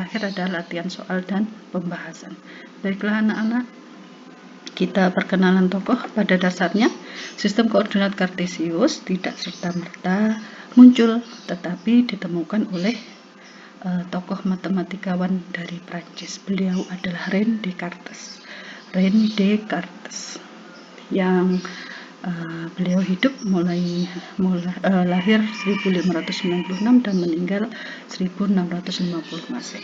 terakhir adalah latihan soal dan pembahasan. Baiklah anak-anak, kita perkenalan tokoh. Pada dasarnya, sistem koordinat kartesius tidak serta-merta muncul, tetapi ditemukan oleh tokoh matematikawan dari Prancis. Beliau adalah René Descartes. René Descartes yang beliau hidup mulai lahir 1596 dan meninggal 1650 Masehi.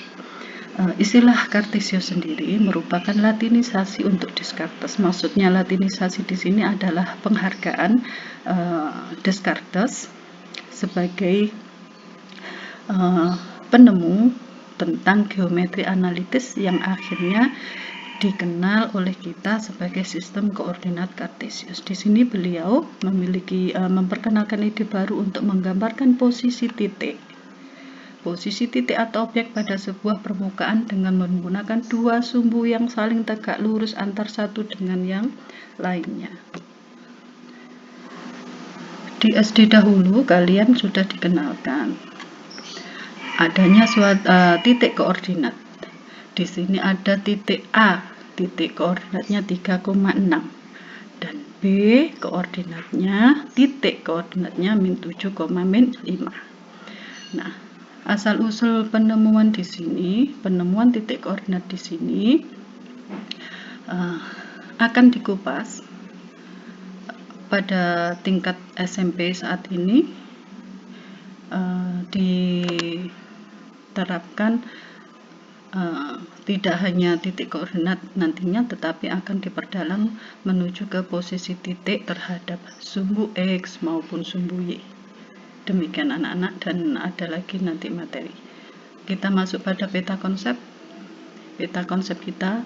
Istilah Kartesius sendiri merupakan latinisasi untuk Descartes. Maksudnya latinisasi di sini adalah penghargaan Descartes sebagai penemu tentang geometri analitis yang akhirnya dikenal oleh kita sebagai sistem koordinat kartesius. Di sini beliau memperkenalkan ide baru untuk menggambarkan posisi titik atau objek pada sebuah permukaan dengan menggunakan dua sumbu yang saling tegak lurus antar satu dengan yang lainnya. Di SD dahulu kalian sudah dikenalkan adanya titik koordinat. Di sini ada titik A, titik koordinatnya 3,6, dan B koordinatnya, titik koordinatnya -7,5. Nah, asal-usul penemuan titik koordinat di sini akan dikupas pada tingkat SMP saat ini. Diterapkan tidak hanya titik koordinat nantinya, tetapi akan diperdalam menuju ke posisi titik terhadap sumbu X maupun sumbu Y. Demikian anak-anak, dan ada lagi nanti materi. Kita masuk pada peta konsep. Peta konsep kita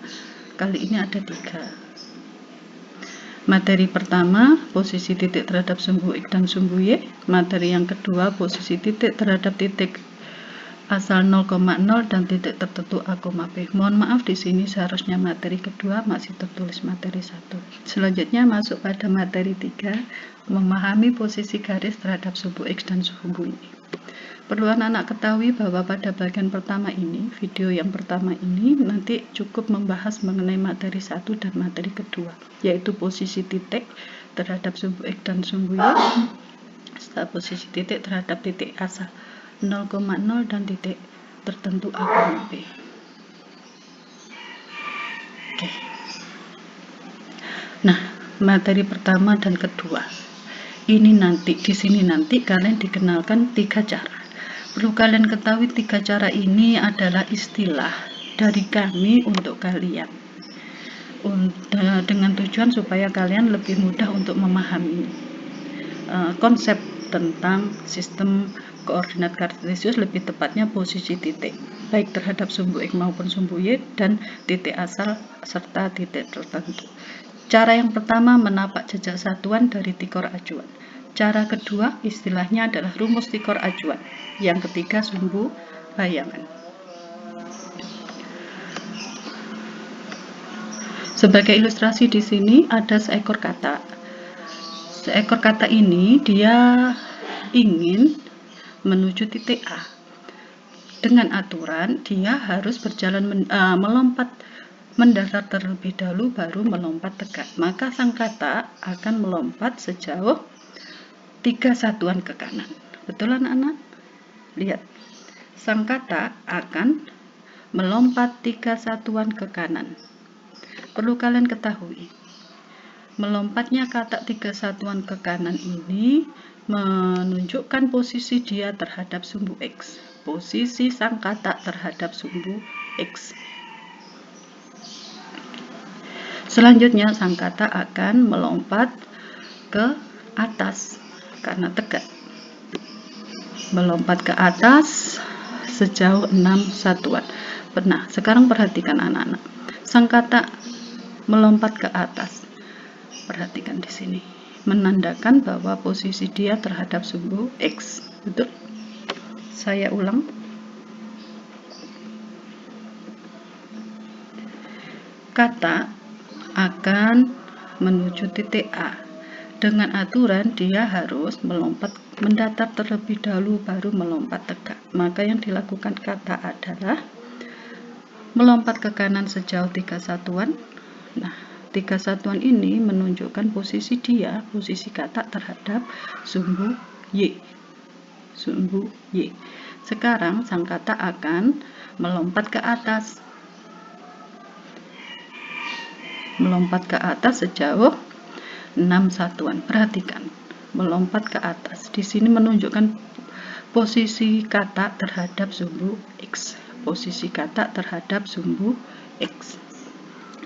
kali ini ada 3. Materi pertama, posisi titik terhadap sumbu X dan sumbu Y. Materi yang kedua, posisi titik terhadap titik asal 0,0 dan titik tertentu A, B. Mohon maaf, di sini seharusnya materi kedua, masih tertulis materi 1. Selanjutnya masuk pada materi 3, memahami posisi garis terhadap sumbu X dan sumbu Y. Perlu anak-anak ketahui bahwa pada bagian pertama ini, video yang pertama ini nanti cukup membahas mengenai materi 1 dan materi kedua, yaitu posisi titik terhadap sumbu X dan sumbu Y, serta posisi titik terhadap titik asal 0,0 dan titik tertentu A, B. Oke. Nah, materi pertama dan kedua ini nanti di sini kalian dikenalkan 3 cara. Perlu kalian ketahui 3 cara ini adalah istilah dari kami untuk kalian, dengan tujuan supaya kalian lebih mudah untuk memahami konsep tentang sistem koordinat kartesius, lebih tepatnya posisi titik baik terhadap sumbu X maupun sumbu Y dan titik asal serta titik tertentu. Cara yang pertama, menapak jejak satuan dari tikor acuan. Cara kedua, istilahnya adalah rumus tikor acuan. Yang ketiga, sumbu bayangan. Sebagai ilustrasi di sini ada seekor kata. Seekor kata ini dia ingin menuju titik A. Dengan aturan dia harus berjalan melompat mendatar terlebih dahulu baru melompat tegak. Maka sang kata akan melompat sejauh 3 satuan ke kanan. Betul anak-anak? Lihat. Sang kata akan melompat 3 satuan ke kanan. Perlu kalian ketahui, melompatnya kata 3 satuan ke kanan ini menunjukkan posisi dia terhadap sumbu X, posisi sang kata terhadap sumbu X. Selanjutnya sang kata akan melompat ke atas karena tegak, melompat ke atas sejauh 6 satuan. Nah, sekarang perhatikan anak-anak, sang kata melompat ke atas. Perhatikan di sini, menandakan bahwa posisi dia terhadap sumbu X. Betul? Saya ulang. Kata akan menuju titik A. Dengan aturan dia harus melompat mendatar terlebih dahulu baru melompat tegak. Maka yang dilakukan kata adalah melompat ke kanan sejauh 3 satuan. Nah, 3 satuan ini menunjukkan posisi kata terhadap sumbu Y. Sekarang sang kata akan melompat ke atas. Sejauh 6 satuan. Perhatikan, melompat ke atas. Di sini menunjukkan posisi kata terhadap sumbu X.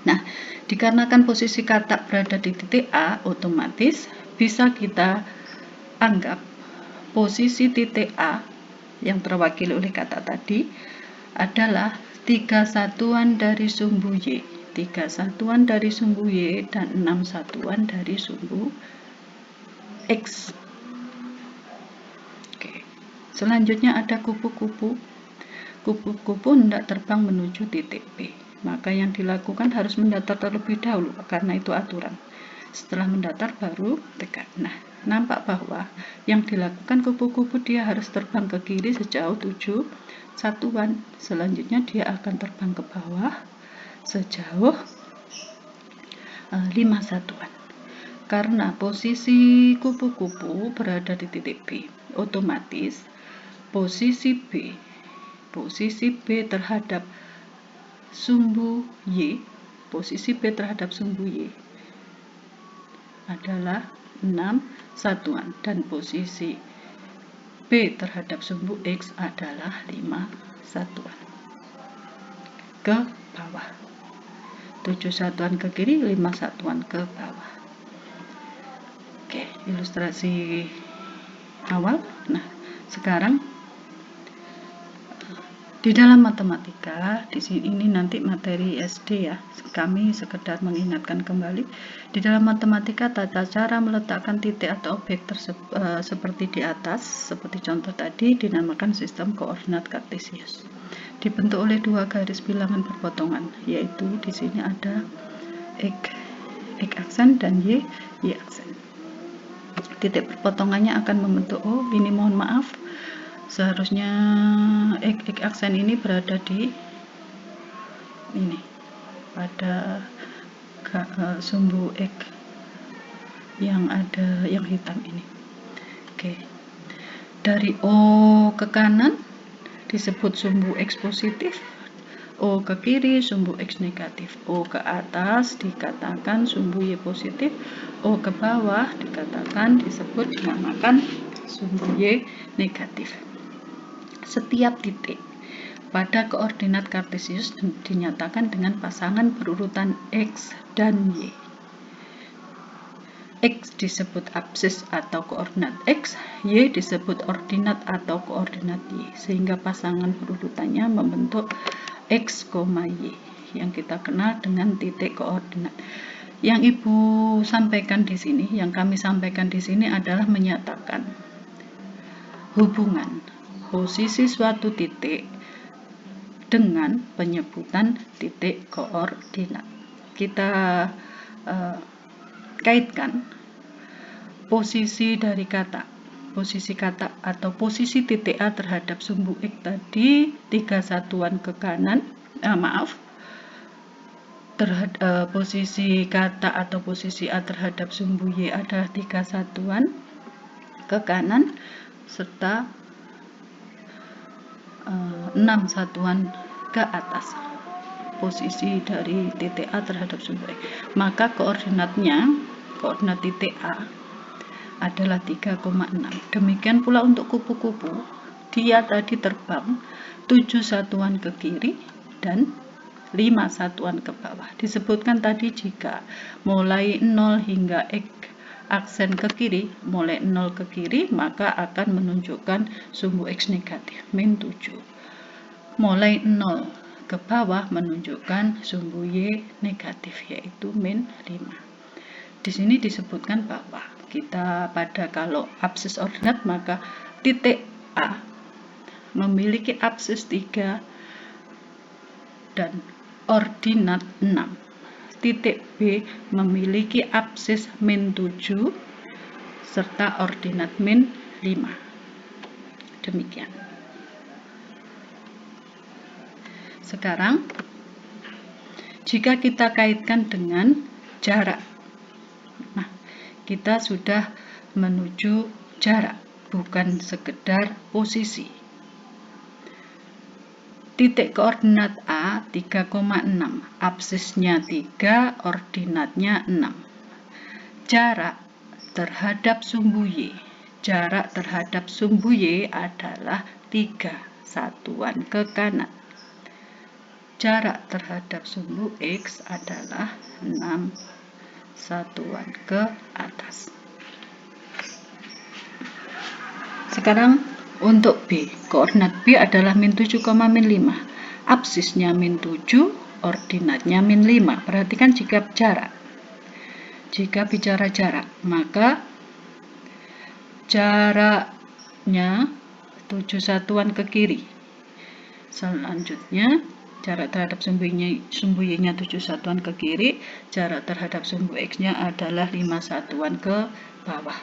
Nah, dikarenakan posisi kata berada di titik A, otomatis bisa kita anggap posisi titik A yang terwakili oleh kata tadi adalah 3 satuan dari sumbu Y. 3 satuan dari sumbu Y dan 6 satuan dari sumbu X. Oke. Selanjutnya ada kupu-kupu. Kupu-kupu hendak terbang menuju titik B. Maka yang dilakukan harus mendatar terlebih dahulu, karena itu aturan. Setelah mendatar baru tegak. Nah, nampak bahwa yang dilakukan kupu-kupu dia harus terbang ke kiri sejauh 7 satuan. Selanjutnya dia akan terbang ke bawah sejauh 5 satuan. Karena posisi kupu-kupu berada di titik B, otomatis posisi B terhadap sumbu Y, adalah 6 satuan, dan posisi B terhadap sumbu X adalah 5 satuan. Ke bawah. 7 satuan ke kiri, 5 satuan ke bawah. Oke, ilustrasi awal. Nah, sekarang di dalam matematika, di sini ini nanti materi SD ya. Kami sekedar mengingatkan kembali. Di dalam matematika, tata cara meletakkan titik atau objek seperti di atas, seperti contoh tadi, dinamakan sistem koordinat kartesius. Dibentuk oleh 2 garis bilangan berpotongan, yaitu di sini ada X aksen dan Y aksen. Titik perpotongannya akan membentuk ini mohon maaf. Seharusnya X aksen ini berada di ini pada sumbu X yang ada yang hitam ini. Oke. Dari O ke kanan disebut sumbu X positif, O ke kiri sumbu X negatif, O ke atas dikatakan sumbu Y positif, O ke bawah dinamakan sumbu Y negatif. Setiap titik pada koordinat kartesius dinyatakan dengan pasangan berurutan X dan Y. X disebut absis atau koordinat X, Y disebut ordinat atau koordinat Y, sehingga pasangan berurutannya membentuk X, Y, yang kita kenal dengan titik koordinat. Yang Ibu sampaikan di sini, yang kami sampaikan di sini adalah menyatakan hubungan posisi suatu titik dengan penyebutan titik koordinat. Kita kaitkan posisi kata atau posisi titik A terhadap sumbu X tadi 3 satuan ke kanan, posisi kata atau posisi A terhadap sumbu Y adalah 3 satuan ke kanan serta 6 satuan ke atas posisi dari titik A terhadap sumbu X. Maka koordinat titik A adalah 3,6. Demikian pula untuk kupu-kupu, dia tadi terbang 7 satuan ke kiri dan 5 satuan ke bawah. Disebutkan tadi jika mulai 0 hingga X aksen ke kiri, mulai 0 ke kiri, maka akan menunjukkan sumbu X negatif, min 7. Mulai 0 ke bawah menunjukkan sumbu Y negatif, yaitu min 5. Di sini disebutkan bahwa kalau absis ordinat, maka titik A memiliki absis 3 dan ordinat 6. Titik B memiliki absis min 7 serta ordinat min 5. Demikian. Sekarang jika kita kaitkan dengan jarak, nah kita sudah menuju jarak, bukan sekedar posisi. Titik koordinat A 3,6, absisnya 3, ordinatnya 6. Jarak terhadap sumbu Y. Jarak terhadap sumbu Y adalah 3 satuan ke kanan. Jarak terhadap sumbu X adalah 6 satuan ke atas. Sekarang untuk B, koordinat B adalah min 7, min 5. Absisnya min 7, ordinatnya min 5. Perhatikan jika bicara jarak, maka jaraknya 7 satuan ke kiri. Selanjutnya, jarak terhadap sumbu Y-nya 7 satuan ke kiri, jarak terhadap sumbu X-nya adalah 5 satuan ke bawah,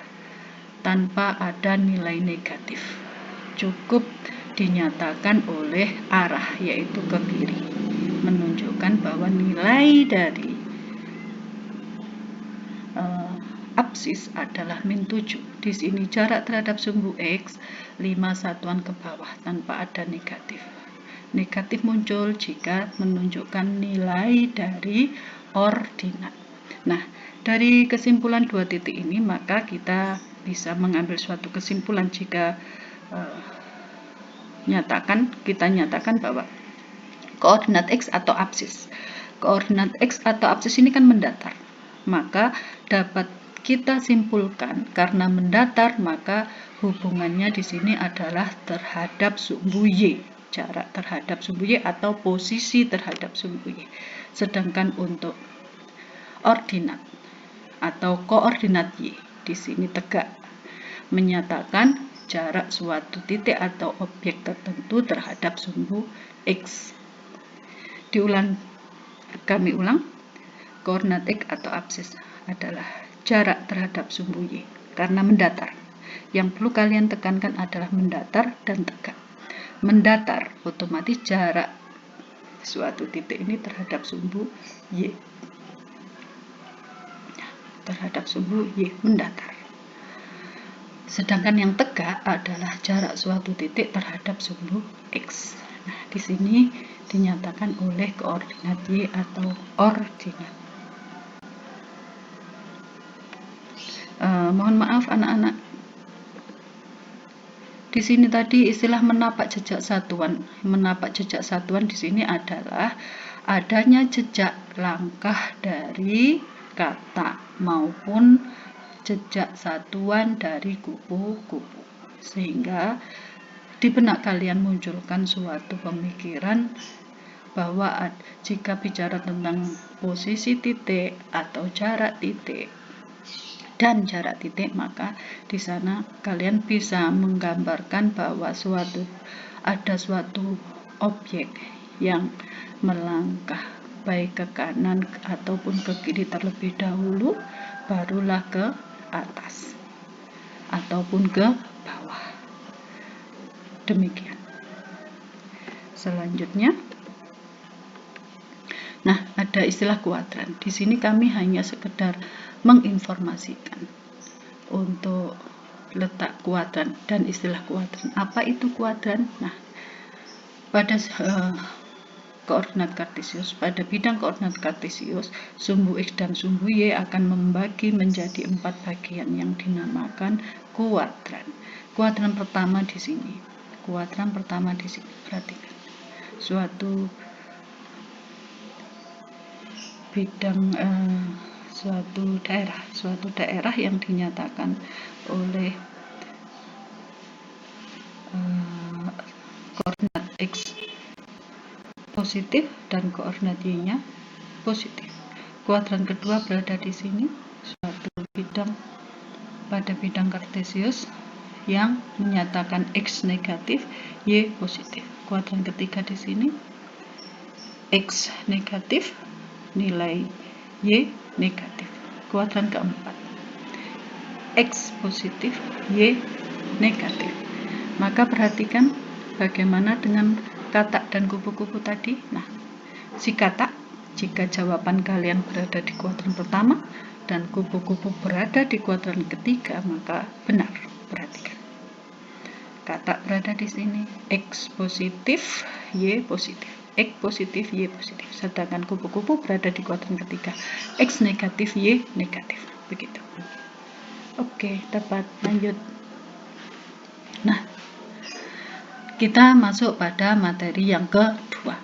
tanpa ada nilai negatif. Cukup dinyatakan oleh arah, yaitu ke kiri, menunjukkan bahwa nilai dari absis adalah min 7. Di sini jarak terhadap sumbu X 5 satuan ke bawah tanpa ada negatif. Negatif muncul jika menunjukkan nilai dari ordinat. Nah, dari kesimpulan 2 titik ini, maka kita bisa mengambil suatu kesimpulan jika kita nyatakan bahwa koordinat X atau absis. Koordinat X atau absis ini kan mendatar. Maka dapat kita simpulkan karena mendatar, maka hubungannya di sini adalah terhadap sumbu Y, jarak terhadap sumbu Y atau posisi terhadap sumbu Y. Sedangkan untuk ordinat atau koordinat Y di sini tegak menyatakan jarak suatu titik atau objek tertentu terhadap sumbu X. Kami ulang, koordinat X atau absis adalah jarak terhadap sumbu Y karena mendatar. Yang perlu kalian tekankan adalah mendatar dan tegak. Mendatar otomatis jarak suatu titik ini terhadap sumbu Y. Terhadap sumbu Y mendatar. Sedangkan yang tegak adalah jarak suatu titik terhadap sumbu X. Nah, di sini dinyatakan oleh koordinat Y atau ordinat. Mohon maaf anak-anak, di sini tadi istilah menapak jejak satuan. Menapak jejak satuan di sini adalah adanya jejak langkah dari kata maupun jejak satuan dari kupu-kupu, sehingga di benak kalian munculkan suatu pemikiran bahwa jika bicara tentang posisi titik atau jarak titik dan jarak titik, maka di sana kalian bisa menggambarkan bahwa ada suatu objek yang melangkah baik ke kanan ataupun ke kiri terlebih dahulu, barulah ke atas ataupun ke bawah. Demikian. Selanjutnya, nah, ada istilah kuadran. Di sini kami hanya sekedar menginformasikan untuk letak kuadran dan istilah kuadran. Apa itu kuadran? Nah, pada koordinat kartesius, pada bidang koordinat kartesius, sumbu X dan sumbu Y akan membagi menjadi 4 bagian yang dinamakan kuadran. Kuadran pertama di sini. Perhatikan. Suatu bidang suatu daerah yang dinyatakan oleh koordinat X positif dan koordinat Y-nya positif. Kuadran kedua berada di sini, suatu bidang pada bidang kartesius yang menyatakan X negatif, Y positif. Kuadran ketiga di sini, X negatif, nilai Y negatif. Kuadran keempat, X positif, Y negatif. Maka perhatikan bagaimana dengan katak dan kupu-kupu tadi. Nah, si katak Jika jawaban kalian berada di kuadran pertama dan kupu-kupu berada di kuadran ketiga, maka benar. Perhatikan. Kata berada di sini, X positif, Y positif. X positif, Y positif. Sedangkan kupu-kupu berada di kuadran ketiga, X negatif, Y negatif. Begitu. Oke, tepat. Lanjut. Nah, kita masuk pada materi yang kedua.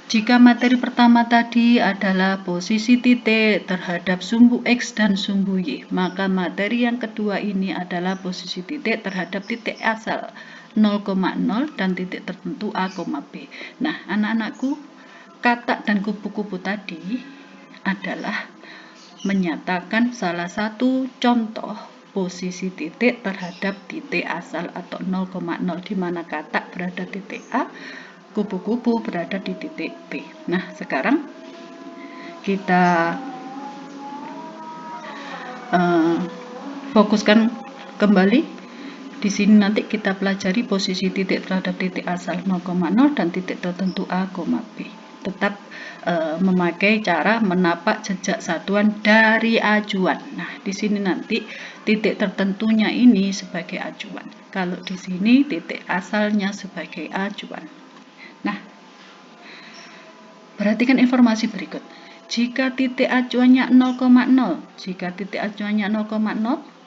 Jika materi pertama tadi adalah posisi titik terhadap sumbu X dan sumbu Y, maka materi yang kedua ini adalah posisi titik terhadap titik asal 0,0 dan titik tertentu A, B. Nah, anak-anakku, kata dan kupu-kupu tadi adalah menyatakan salah satu contoh posisi titik terhadap titik asal atau 0,0, di mana kata berada titik A, kupu-kupu berada di titik B. Nah, sekarang kita fokuskan kembali. Di sini nanti kita pelajari posisi titik terhadap titik asal 0,0 dan titik tertentu A, B. Tetap memakai cara menapak jejak satuan dari acuan. Nah, di sini nanti titik tertentunya ini sebagai acuan. Kalau di sini titik asalnya sebagai acuan. Nah, perhatikan informasi berikut. Jika titik acuannya 0,0,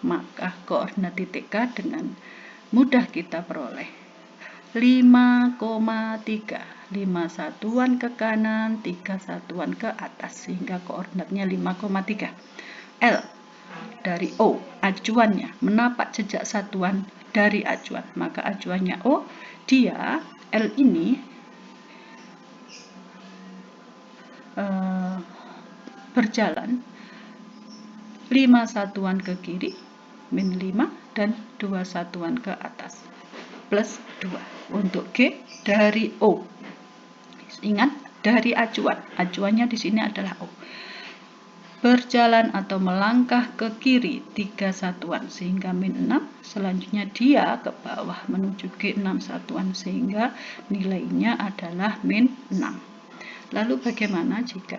maka koordinat titik K dengan mudah kita peroleh 5,3. 5 satuan ke kanan, 3 satuan ke atas, sehingga koordinatnya 5,3. L dari O, acuannya menapak jejak satuan dari acuan, maka acuannya O, dia L ini berjalan 5 satuan ke kiri min 5 dan 2 satuan ke atas plus 2. Untuk G dari O, ingat dari acuan, acuannya di sini adalah O, berjalan atau melangkah ke kiri 3 satuan sehingga min 6, selanjutnya dia ke bawah menuju G 6 satuan sehingga nilainya adalah min 6. Lalu bagaimana jika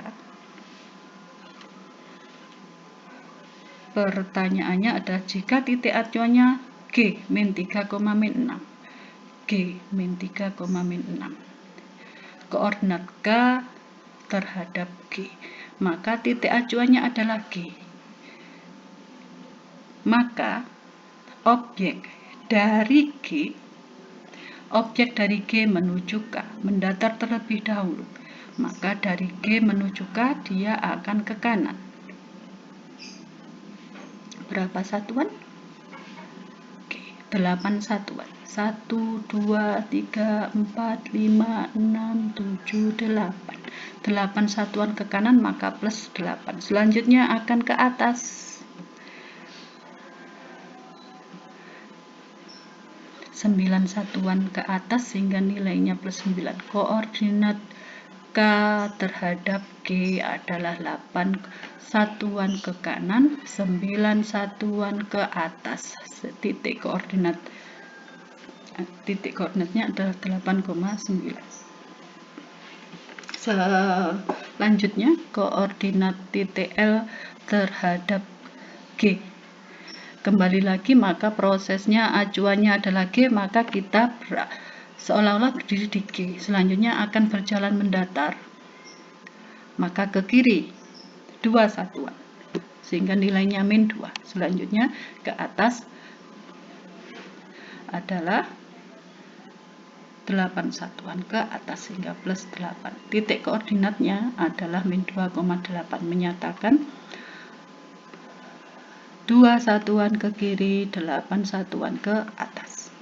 pertanyaannya adalah jika titik acuannya G min 3, min 6, G min 3, min 6, koordinat K terhadap G, maka titik acuannya adalah G, maka objek dari G menuju K mendatar terlebih dahulu, maka dari G menuju K dia akan ke kanan. Berapa satuan? Oke, 8 satuan. 1, 2, 3, 4, 5, 6, 7, 8. 8 satuan ke kanan maka plus 8. Selanjutnya akan ke atas. 9 satuan ke atas sehingga nilainya plus 9. Koordinat K terhadap G adalah 8 satuan ke kanan, 9 satuan ke atas. Titik koordinatnya adalah 8,9. Selanjutnya koordinat titik L terhadap G. Kembali lagi, maka prosesnya acuannya adalah G, maka kita seolah-olah berdiri di G. Selanjutnya akan berjalan mendatar, maka ke kiri 2 satuan sehingga nilainya min 2. Selanjutnya ke atas adalah 8 satuan ke atas sehingga plus 8. Titik koordinatnya adalah min 2,8, menyatakan 2 satuan ke kiri, 8 satuan ke atas.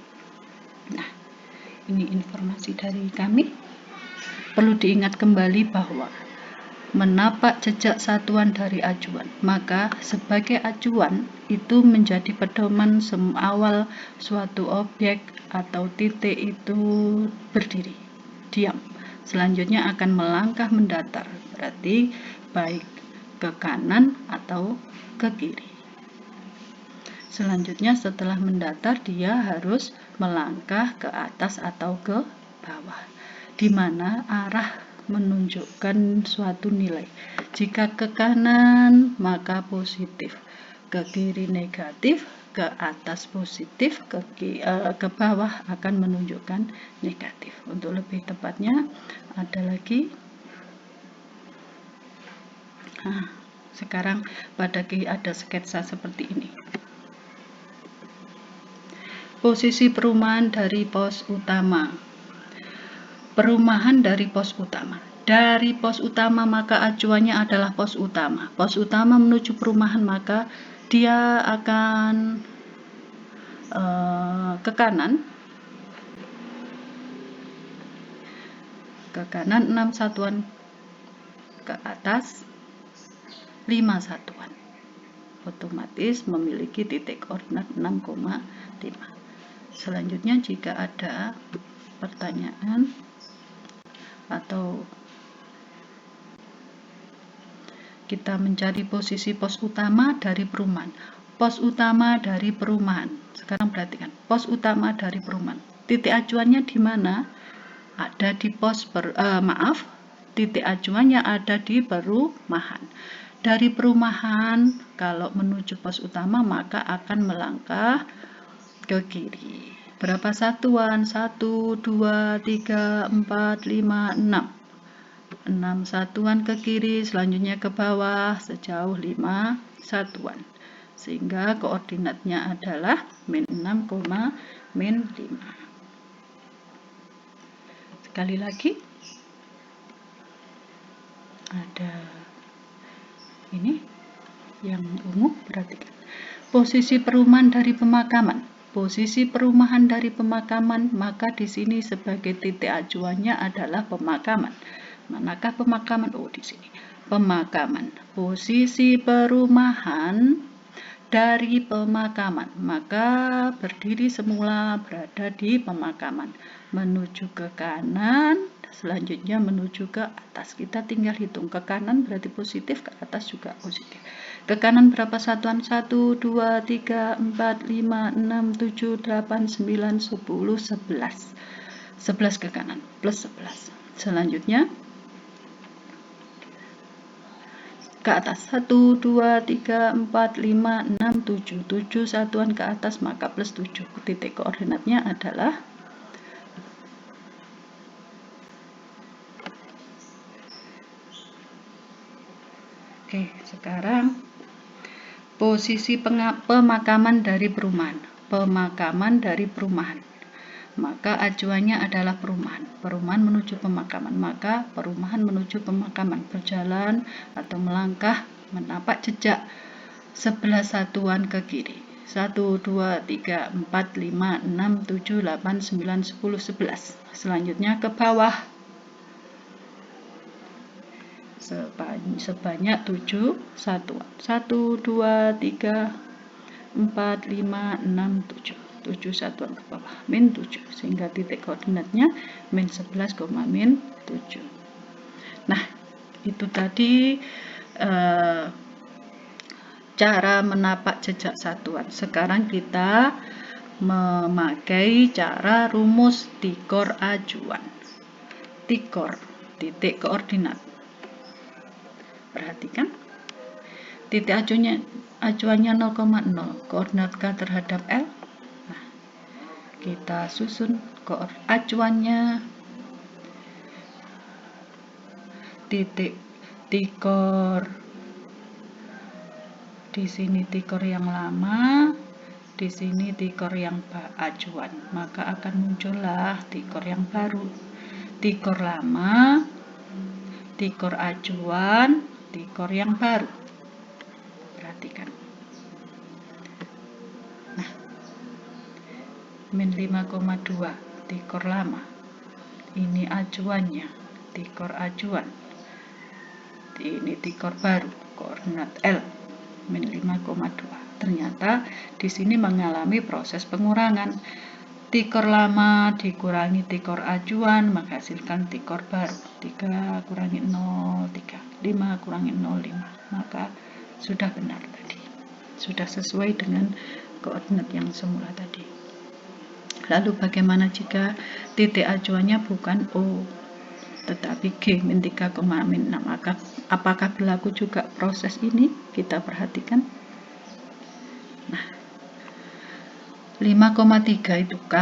Nah, ini informasi dari kami. Perlu diingat kembali bahwa menapak jejak satuan dari acuan, maka sebagai acuan itu menjadi pedoman awal suatu objek atau titik itu berdiri, diam. Selanjutnya akan melangkah mendatar, berarti baik ke kanan atau ke kiri. Selanjutnya setelah mendatar dia harus melangkah ke atas atau ke bawah, di mana arah menunjukkan suatu nilai. Jika ke kanan maka positif, ke kiri negatif, ke atas positif, ke bawah akan menunjukkan negatif. Untuk lebih tepatnya ada lagi. Sekarang pada ada sketsa seperti ini. Posisi perumahan dari pos utama. Perumahan dari pos utama. Dari pos utama maka acuannya adalah pos utama. Pos utama menuju perumahan maka dia akan ke kanan. Ke kanan 6 satuan, ke atas 5 satuan. Otomatis memiliki titik koordinat 6,5. Selanjutnya jika ada pertanyaan atau kita mencari posisi pos utama dari perumahan. Pos utama dari perumahan. Sekarang perhatikan, pos utama dari perumahan. Titik acuannya di mana? Ada di titik acuannya ada di perumahan. Dari perumahan kalau menuju pos utama maka akan melangkah ke kiri. Berapa satuan? 1, 2, 3, 4, 5, 6. 6 satuan ke kiri, selanjutnya ke bawah sejauh 5 satuan. Sehingga koordinatnya adalah min 6, min 5. Sekali lagi. Ada ini yang ungu, perhatikan. Posisi perumahan dari pemakaman. Posisi perumahan dari pemakaman, maka di sini sebagai titik acuannya adalah pemakaman. Manakah pemakaman? Oh, di sini. Pemakaman. Posisi perumahan dari pemakaman, maka berdiri semula berada di pemakaman. Menuju ke kanan, selanjutnya menuju ke atas. Kita tinggal hitung. Ke kanan berarti positif, ke atas juga positif. Ke kanan berapa satuan? 1, 2, 3, 4, 5, 6, 7, 8, 9, 10, 11. 11 ke kanan, plus 11. Selanjutnya ke atas 1, 2, 3, 4, 5, 6, 7. 7 satuan ke atas maka plus 7. Titik koordinatnya adalah Oke, sekarang posisi pemakaman dari perumahan. Pemakaman dari perumahan. Maka acuannya adalah perumahan. Perumahan menuju pemakaman. Maka perumahan menuju pemakaman. Berjalan atau melangkah, menapak jejak 11 satuan ke kiri. 1, 2, 3, 4, 5, 6, 7, 8, 9, 10, 11. Selanjutnya ke bawah. Sebanyak 7 satuan. 1, 2, 3, 4, 5, 6, 7. 7 satuan ke bawah, min 7. Sehingga titik koordinatnya min 11, min 7. Nah, itu tadi cara menapak jejak satuan. Sekarang kita memakai cara rumus tikor acuan. Tikor, titik koordinat. Perhatikan, titik acuannya 0,0, koordinat K terhadap L. Nah, kita susun acuannya, titik tikor, di sini tikor yang lama, di sini tikor yang acuan, maka akan muncullah tikor yang baru. Tikor lama, tikor acuan, tikor yang baru. Perhatikan. Nah, min 5,2 tikor lama. Ini acuannya, tikor acuan. Ini tikor baru, koordinat L, min 5,2. Ternyata di sini mengalami proses pengurangan. Tikor lama dikurangi tikor acuan menghasilkan tikor baru. 3 kurangi 0, 3. 5 kurangi 0, 5. Maka sudah benar tadi. Sudah sesuai dengan koordinat yang semula tadi. Lalu bagaimana jika titik acuannya bukan O? tetapi G min 3, min 6. Apakah berlaku juga proses ini? Kita perhatikan. Nah, 5,3 itu K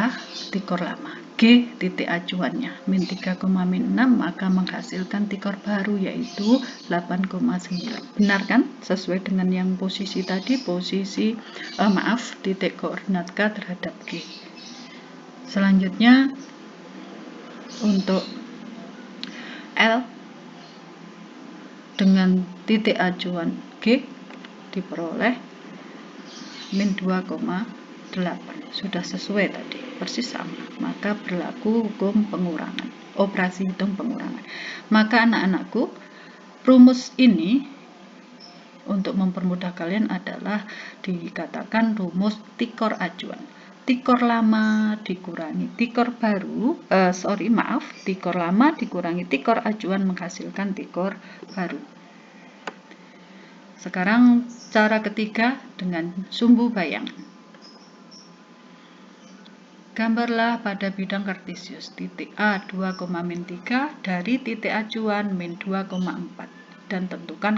tikor lama, G titik acuannya min 3, min 6, maka menghasilkan tikor baru yaitu 8,9. Benar kan? Sesuai dengan yang posisi tadi, titik koordinat K terhadap G. Selanjutnya untuk L dengan titik acuan G diperoleh min 2,8. Sudah sesuai tadi, persis sama. Maka berlaku hukum pengurangan, operasi hitung pengurangan. Maka anak-anakku, rumus ini untuk mempermudah kalian adalah dikatakan rumus tikor acuan. Tikor lama dikurangi tikor baru, tikor lama dikurangi tikor acuan menghasilkan tikor baru. Sekarang cara ketiga dengan sumbu bayangan. Gambarlah pada bidang kartesius titik A 2, min 3 dari titik acuan min 2,4 dan tentukan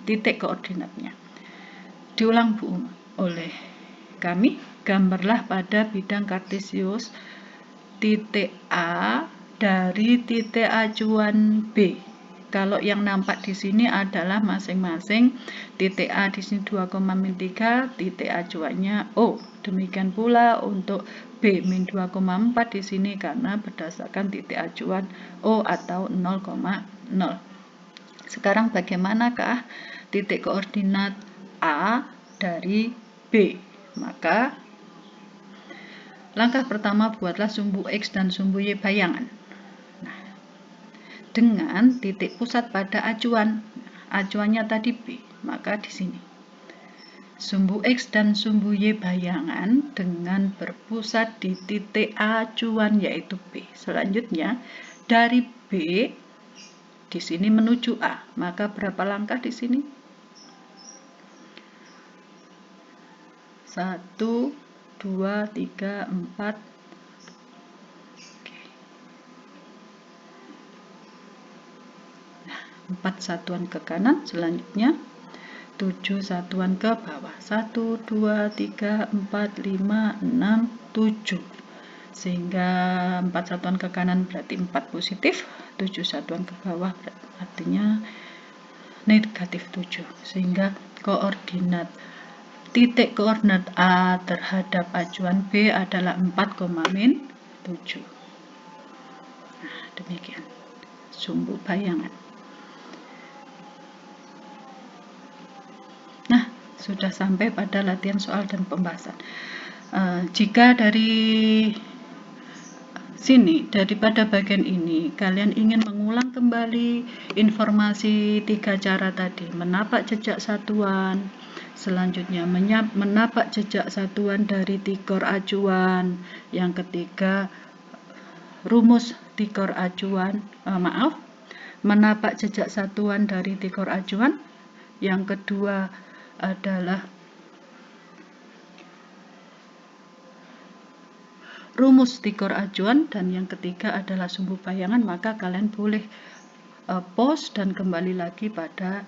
titik koordinatnya. Diulang Bu oleh kami, gambarlah pada bidang kartesius titik A dari titik acuan B. Kalau yang nampak di sini adalah masing-masing titik A di sini 2, min 3, titik acuannya O. Demikian pula untuk B min 2,4 di sini karena berdasarkan titik acuan O atau 0,0. Sekarang bagaimanakah titik koordinat A dari B? Maka langkah pertama buatlah sumbu X dan sumbu Y bayangan. Dengan titik pusat pada acuan. Acuannya tadi B, maka di sini. Sumbu X dan sumbu Y bayangan dengan berpusat di titik acuan yaitu B. Selanjutnya dari B di sini menuju A. Maka berapa langkah di sini? 1, 2, 3, 4. 4 satuan ke kanan, selanjutnya 7 satuan ke bawah. 1, 2, 3, 4, 5, 6, 7. Sehingga 4 satuan ke kanan berarti 4 positif, 7 satuan ke bawah artinya negatif 7. Sehingga titik koordinat A terhadap acuan B adalah 4, min 7. Nah, demikian sumbu bayangan. Sudah sampai pada latihan soal dan pembahasan. Jika dari sini, daripada bagian ini, kalian ingin mengulang kembali informasi 3 cara tadi, menapak jejak satuan, selanjutnya menapak jejak satuan dari tikor acuan, yang ketiga rumus tikor acuan, menapak jejak satuan dari tikor acuan, yang kedua adalah rumus tikor acuan, dan yang ketiga adalah sumbu bayangan, maka kalian boleh pause dan kembali lagi pada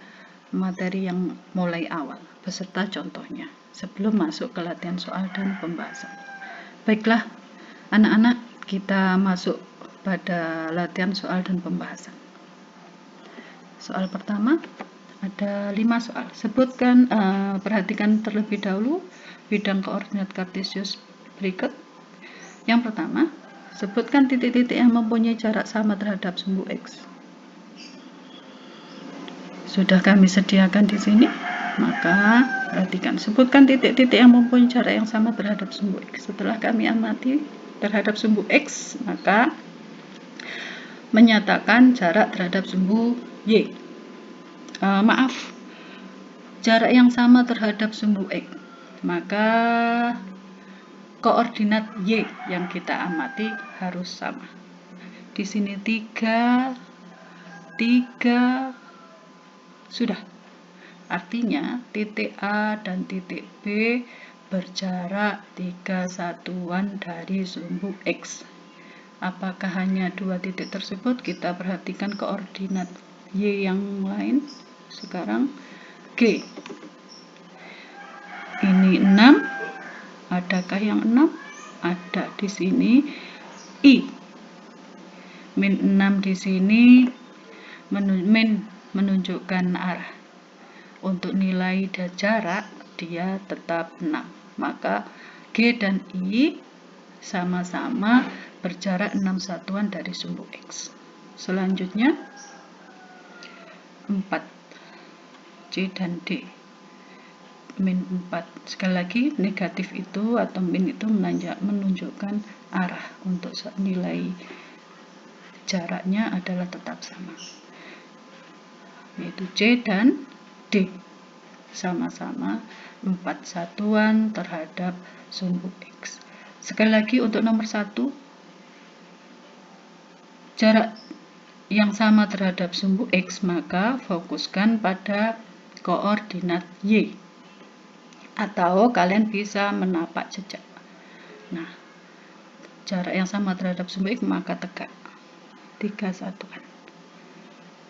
materi yang mulai awal beserta contohnya sebelum masuk ke latihan soal dan pembahasan. Baiklah anak-anak, kita masuk pada latihan soal dan pembahasan. Soal pertama ada 5 soal. Sebutkan, perhatikan terlebih dahulu bidang koordinat kartesius berikut. Yang pertama, sebutkan titik-titik yang mempunyai jarak sama terhadap sumbu X. Sudah kami sediakan di sini. Maka perhatikan, sebutkan titik-titik yang mempunyai jarak yang sama terhadap sumbu X. Setelah kami amati terhadap sumbu X, maka menyatakan jarak terhadap sumbu Y. Jarak yang sama terhadap sumbu X, maka koordinat Y yang kita amati harus sama. Di sini 3, sudah. Artinya titik A dan titik B berjarak 3 satuan dari sumbu X. Apakah hanya 2 titik tersebut? Kita perhatikan koordinat Y yang lain. Sekarang G. Ini 6. Adakah yang 6? Ada di sini. I. Min 6 di sini menunjukkan arah. Untuk nilai dan jarak dia tetap 6. Maka G dan I sama-sama berjarak 6 satuan dari sumbu X. Selanjutnya 4. C dan D. Min 4. Sekali lagi negatif itu atau min itu menunjukkan arah. Untuk nilai jaraknya adalah tetap sama, yaitu C dan D sama-sama 4 satuan terhadap sumbu X. Sekali lagi untuk nomor 1, jarak yang sama terhadap sumbu X, maka fokuskan pada koordinat Y, atau kalian bisa menapak jejak. Nah, jarak yang sama terhadap sumbu X maka tegak 3 satuan.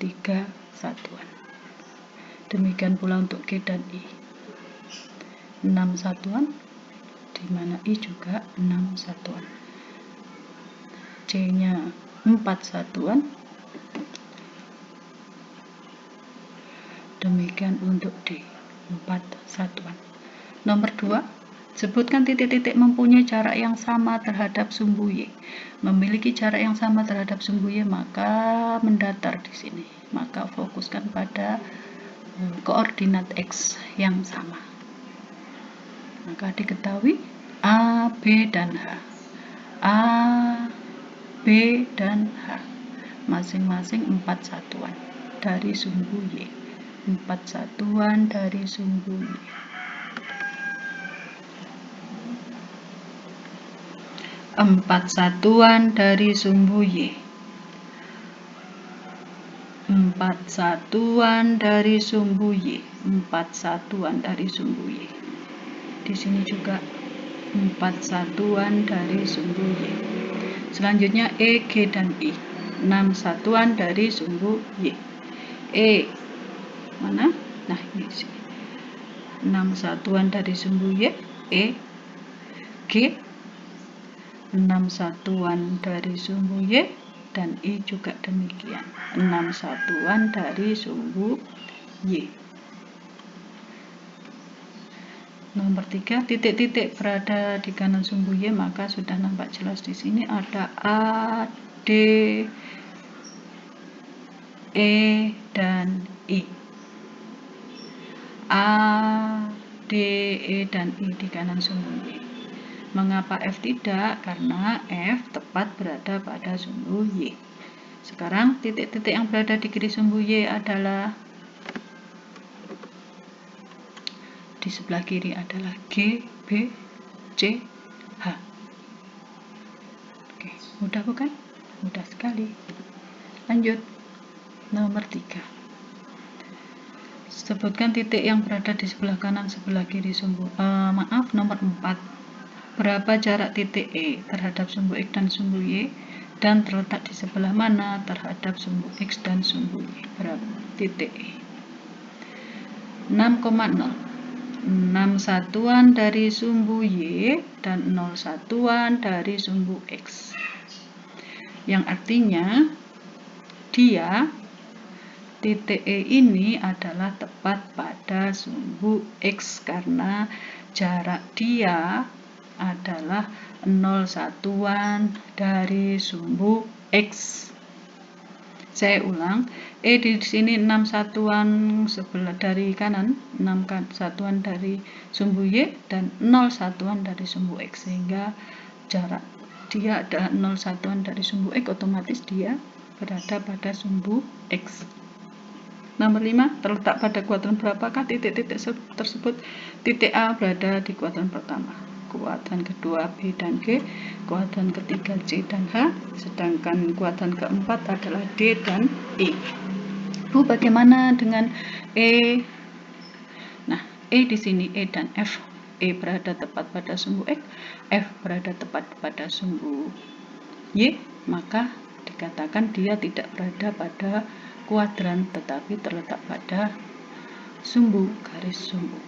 3 satuan. Demikian pula untuk G dan I. 6 satuan, di mana I juga 6 satuan. C-nya 4 satuan. Demikian untuk D, 4 satuan. Nomor 2. Sebutkan titik-titik mempunyai jarak yang sama terhadap sumbu Y. Memiliki jarak yang sama terhadap sumbu Y, maka mendatar di sini. Maka fokuskan pada koordinat X yang sama. Maka diketahui A, B, dan H. A, B, dan H masing-masing 4 satuan dari sumbu Y. 4 satuan dari sumbu Y. 4 satuan dari sumbu Y. 4 satuan dari sumbu Y. 4 satuan dari sumbu Y. Di sini juga 4 satuan dari sumbu Y. Selanjutnya E, G, dan I. 6 satuan dari sumbu Y. E mana? Nah, ini sini. 6 satuan dari sumbu Y. E, G 6 satuan dari sumbu Y, dan I juga demikian, 6 satuan dari sumbu Y. Nomor 3, titik-titik berada di kanan sumbu Y, maka sudah nampak jelas di sini ada A, D, E, dan I. A, D, E, dan I di kanan sumbu Y. Mengapa F tidak? Karena F tepat berada pada sumbu Y. Sekarang titik-titik yang berada di kiri sumbu Y adalah di sebelah kiri adalah G, B, C, H. Oke, mudah bukan? Mudah sekali. Lanjut. Nomor 3. Sebutkan titik yang berada di sebelah kanan sebelah kiri sumbu. Nomor 4. Berapa jarak titik E terhadap sumbu X dan sumbu Y, dan terletak di sebelah mana terhadap sumbu X dan sumbu Y. Berapa titik E? 6,0. 6 satuan dari sumbu Y dan 0 satuan dari sumbu X. Yang artinya dia titik E ini adalah tepat pada sumbu X karena jarak dia adalah 0 satuan dari sumbu X. Saya ulang, E di sini 6 satuan sebelah dari kanan, 6 satuan dari sumbu Y, dan 0 satuan dari sumbu X, sehingga jarak dia adalah 0 satuan dari sumbu X, otomatis dia berada pada sumbu X. Nomor 5, terletak pada kuadran berapakah titik-titik tersebut? Titik A berada di kuadran pertama, kuadran kedua B dan G, kuadran ketiga C dan H, sedangkan kuadran keempat adalah D dan E. Bu, bagaimana dengan E? Nah, E di sini E dan F. E berada tepat pada sumbu X, F berada tepat pada sumbu Y, maka dikatakan dia tidak berada pada kuadran tetapi terletak pada sumbu, garis sumbu.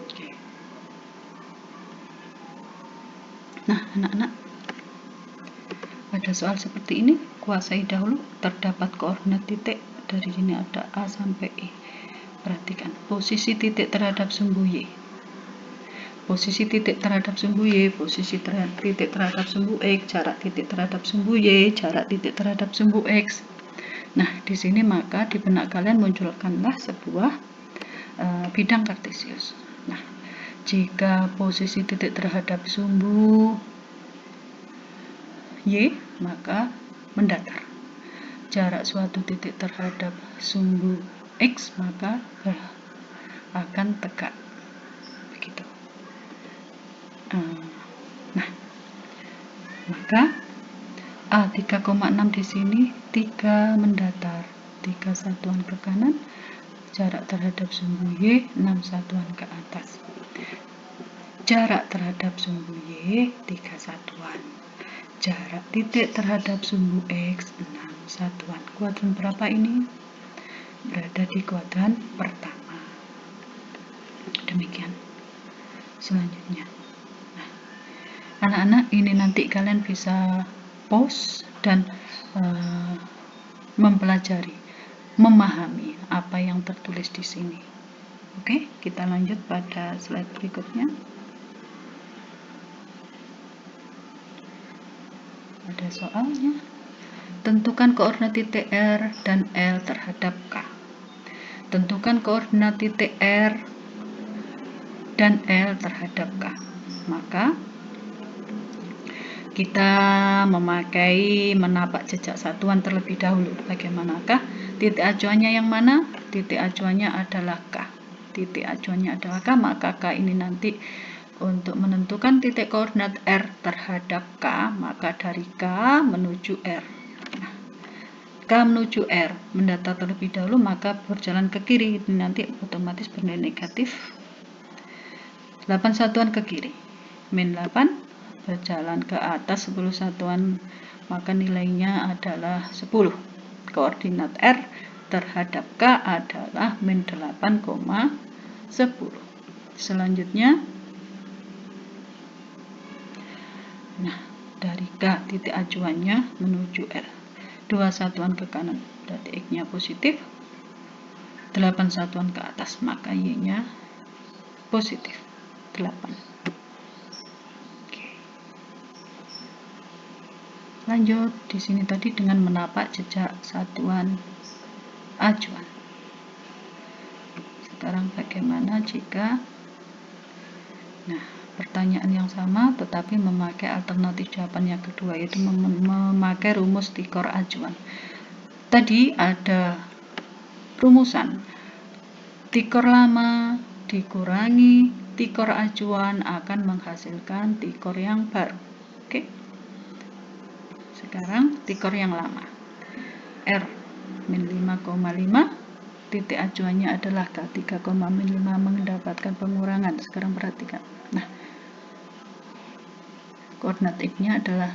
Oke. Nah, anak-anak, pada soal seperti ini kuasai dahulu. Terdapat koordinat titik, dari sini ada A sampai E. Perhatikan posisi titik terhadap sumbu Y, posisi titik terhadap sumbu Y, posisi titik terhadap sumbu X, jarak titik terhadap sumbu Y, jarak titik terhadap sumbu X. Nah, di sini maka di benak kalian munculkanlah sebuah bidang kartesius. Nah, jika posisi titik terhadap sumbu Y, maka mendatar. Jarak suatu titik terhadap sumbu X, maka akan tegak. Begitu. Nah, maka A 3,6 di sini 3 mendatar, 3 satuan ke kanan, jarak terhadap sumbu Y 6 satuan ke atas. Jarak terhadap sumbu Y 3 satuan. Jarak titik terhadap sumbu X 6 satuan. Kuadran berapa ini? Berada di kuadran pertama. Demikian. Selanjutnya. Nah, anak-anak, ini nanti kalian bisa pause dan mempelajari, memahami apa yang tertulis di sini. Oke, kita lanjut pada slide berikutnya. Ada soalnya. Tentukan koordinat titik R dan L terhadap K. Tentukan koordinat titik R dan L terhadap K. Maka kita memakai menapak jejak satuan terlebih dahulu. Bagaimanakah? Titik acuannya yang mana? Titik acuannya adalah K. Titik acuannya adalah K, maka K ini nanti untuk menentukan titik koordinat R terhadap K, maka dari K menuju R. Nah, K menuju R, mendatar terlebih dahulu, maka berjalan ke kiri. Ini nanti otomatis bernilai negatif. 8 satuan ke kiri. Min 8. Berjalan ke atas 10 satuan, maka nilainya adalah 10. Koordinat R terhadap K adalah min 8,10. Selanjutnya, nah, dari K titik acuannya menuju R 2 satuan ke kanan, berarti X-nya positif. 8 satuan ke atas, maka Y-nya positif 8. Lanjut, di sini tadi dengan menapak jejak satuan acuan. Sekarang bagaimana jika, nah, pertanyaan yang sama tetapi memakai alternatif jawaban yang kedua, yaitu memakai rumus tikor acuan. Tadi ada rumusan tikor lama dikurangi tikor acuan akan menghasilkan tikor yang baru. Oke. Sekarang tikor yang lama, R min 5,5, titik acuannya adalah K 3,5 mendapatkan pengurangan. Sekarang perhatikan. Nah, koordinat X-nya adalah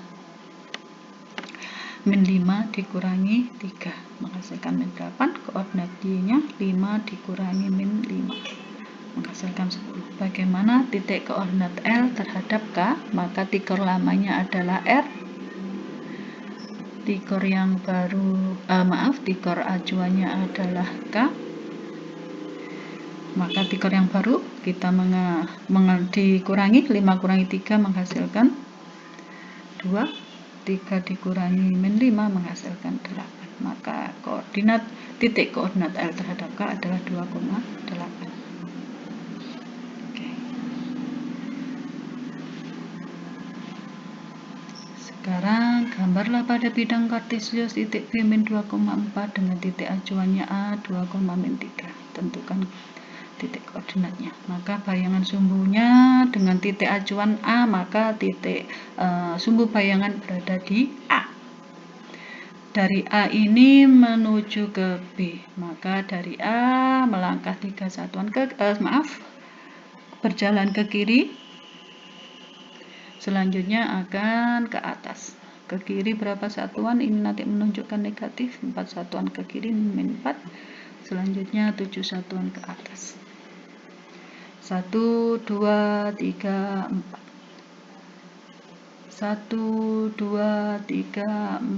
min 5 dikurangi 3 menghasilkan min 8. Koordinat Y-nya 5 dikurangi min 5 menghasilkan 10. Bagaimana titik koordinat L terhadap K? Maka tikor lamanya adalah R. Tikor yang baru, tikor acuannya adalah K. Maka tikor yang baru kita dikurangi 5 kurangi 3 menghasilkan 2. 3 dikurangi min 5 menghasilkan 8. Maka koordinat titik koordinat L terhadap K adalah 2,8. Sekarang gambarlah pada bidang kartesius titik B min 2,4 dengan titik acuannya A 2,3. Tentukan titik koordinatnya. Maka bayangan sumbunya dengan titik acuan A, maka titik sumbu bayangan berada di A. Dari A ini menuju ke B, maka dari A melangkah 3 satuan berjalan ke kiri Selanjutnya akan ke atas. Ke kiri berapa satuan? Ini nanti menunjukkan negatif. 4 satuan ke kiri, min 4. Selanjutnya 7 satuan ke atas. 1, 2, 3, 4. 1, 2, 3, 4.